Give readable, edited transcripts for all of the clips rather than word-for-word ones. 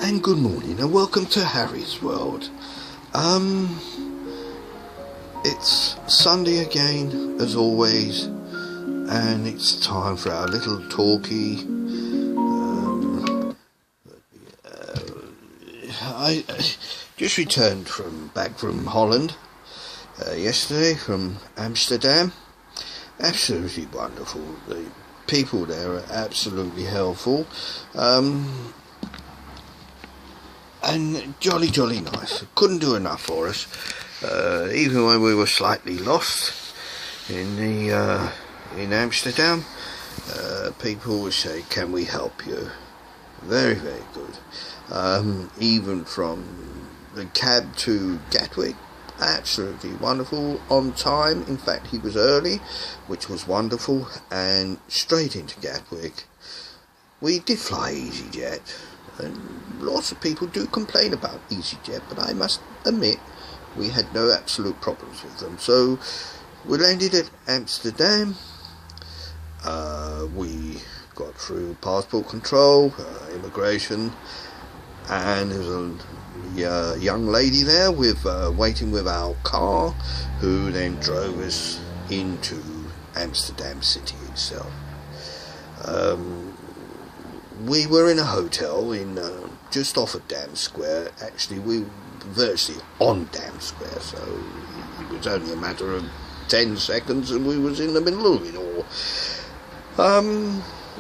And good morning and welcome to Harry's World. It's Sunday again, as always, and it's time for our little talkie. I just returned back from Holland yesterday, from Amsterdam. Absolutely wonderful. The people there are absolutely helpful. And jolly nice. Couldn't do enough for us. Even when we were slightly lost in Amsterdam, people would say, "Can we help you?" Very good. Even from the cab to Gatwick, absolutely wonderful. On time. In fact, he was early, which was wonderful, and straight into Gatwick. We did fly EasyJet. And lots of people do complain about EasyJet, but I must admit we had no absolute problems with them. So we landed at Amsterdam. We got through passport control, immigration, and there was a young lady there waiting with our car, who then drove us into Amsterdam city itself. We were in a hotel in just off of Dam Square. Actually, we were virtually on Dam Square, so it was only a matter of 10 seconds and we was in the middle of it all.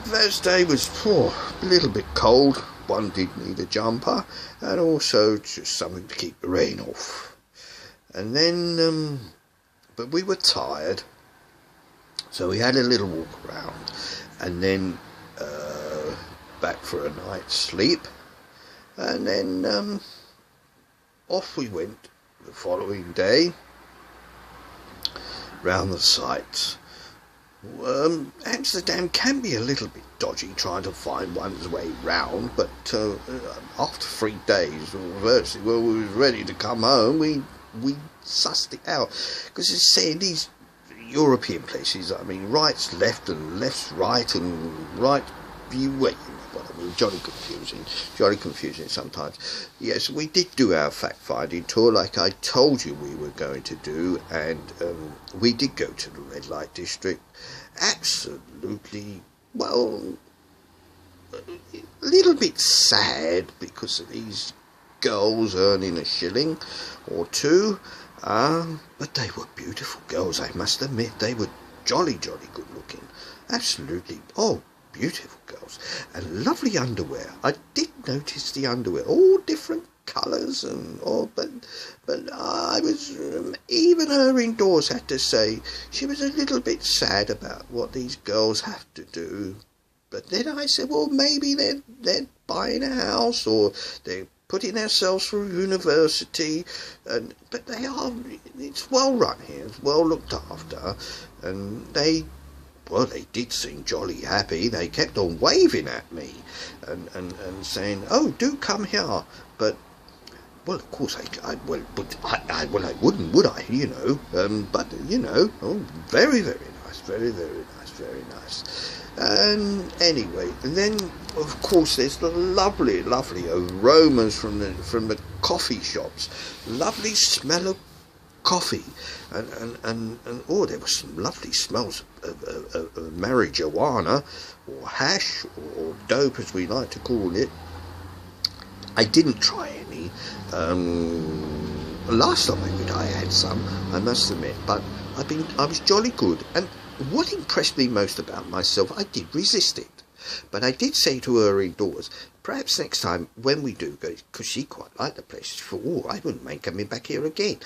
First day was a little bit cold. One did need a jumper, and also just something to keep the rain off. And then, but we were tired, so we had a little walk around, and then back for a night's sleep, and then off we went the following day round the sights. Amsterdam can be a little bit dodgy trying to find one's way round, but after 3 days, or virtually, well, we was ready to come home, we sussed it out, because it's saying these European places, I mean, right's left and left's right and right view, wait, what I mean, jolly confusing sometimes. Yes, we did do our fact-finding tour like I told you we were going to do, and we did go to the red light district. Absolutely, well, a little bit sad because of these girls earning a shilling or two, but they were beautiful girls, I must admit. They were jolly good looking. Absolutely, beautiful girls, and lovely underwear. I did notice the underwear, all different colours and all, but I was, even her indoors had to say she was a little bit sad about what these girls have to do. But then I said, well, maybe they're buying a house, or they're putting themselves through university, but they are, it's well run here, it's well looked after, and they did seem jolly happy. They kept on waving at me and saying, "Oh, do come here." But, well, of course, I wouldn't, would I? You know. But you know, very nice, very nice. And anyway, and then of course there's the lovely aromas from the coffee shops. Lovely smell of coffee, and there were some lovely smells of marijuana, or hash, or dope, as we like to call it. I didn't try any. Last time I had some, I must admit, but I was jolly good. And what impressed me most about myself, I did resist it, but I did say to her indoors, perhaps next time when we do go, because she quite liked the place, she thought, I wouldn't mind coming back here again.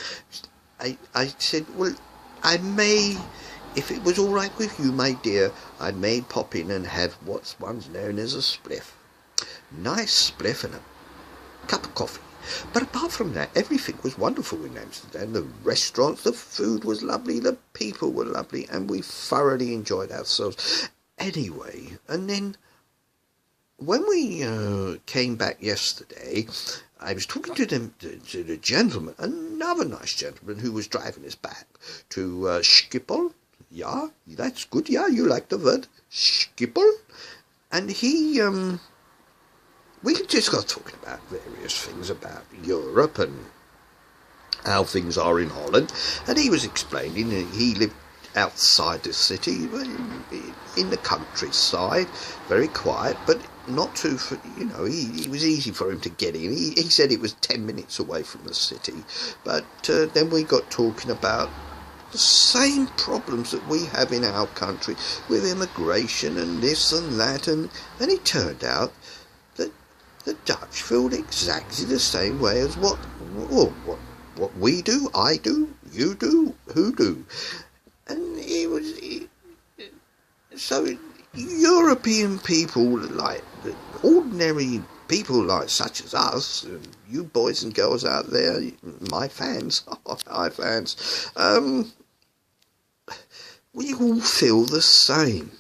I said, well, I may, if it was all right with you, my dear, I may pop in and have what's once known as a spliff. Nice spliff and a cup of coffee. But apart from that, everything was wonderful in Amsterdam. The restaurants, the food was lovely, the people were lovely, and we thoroughly enjoyed ourselves. Anyway, and then when we came back yesterday, I was talking to the gentleman, another nice gentleman who was driving us back to Schiphol. Yeah, that's good. Yeah, you like the word Schiphol. And he we just got talking about various things about Europe and how things are in Holland, and he was explaining that he lived outside the city, in the countryside, very quiet, but not too, it was easy for him to get in. He said it was 10 minutes away from the city, but then we got talking about the same problems that we have in our country with immigration and this and that, and it turned out that the Dutch feel exactly the same way as what we do, I do, you do, who do. And so European people, like ordinary people like such as us, you boys and girls out there, my fans, we all feel the same.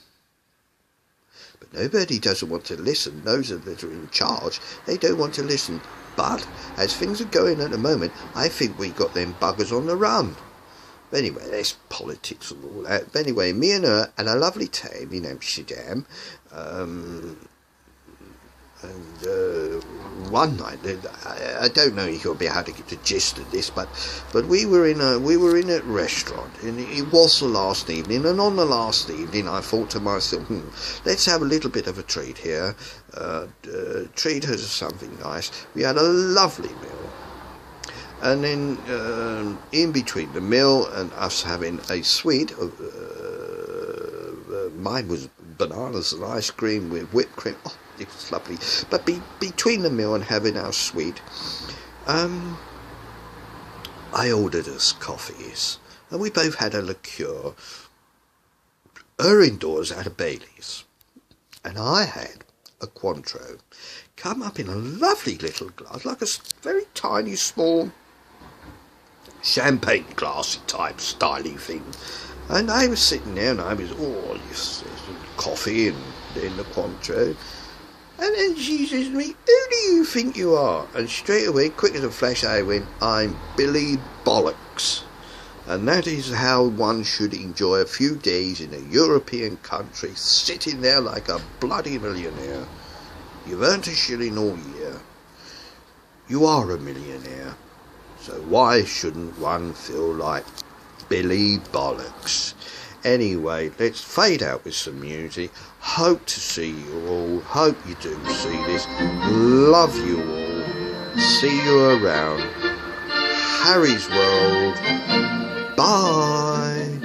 But nobody doesn't want to listen. Those that are in charge, they don't want to listen. But as things are going at the moment, I think we got them buggers on the run. But anyway, there's politics and all that. But anyway, me and her had a lovely time in Amsterdam. One night, I don't know if you'll be able to get the gist of this, but we were in a restaurant, and it was the last evening. And on the last evening, I thought to myself, let's have a little bit of a treat here. Treat her to something nice. We had a lovely meal. And then in between the meal and us having a sweet, mine was bananas and ice cream with whipped cream. Oh, it was lovely. But between the meal and having our sweet, I ordered us coffees. And we both had a liqueur. Her indoors had a Bailey's. And I had a Cointreau. Come up in a lovely little glass, like a very tiny, small champagne glassy type styly thing. And I was sitting there and I was, coffee and then the Cointreau. And then she says to me, who do you think you are? And straight away, quick as a flash, I went, I'm Billy Bollocks. And that is how one should enjoy a few days in a European country, sitting there like a bloody millionaire. You've earned a shilling all year. You are a millionaire. So why shouldn't one feel like Billy Bollocks? Anyway, let's fade out with some music. Hope to see you all. Hope you do see this. Love you all. See you around. Harry's World. Bye.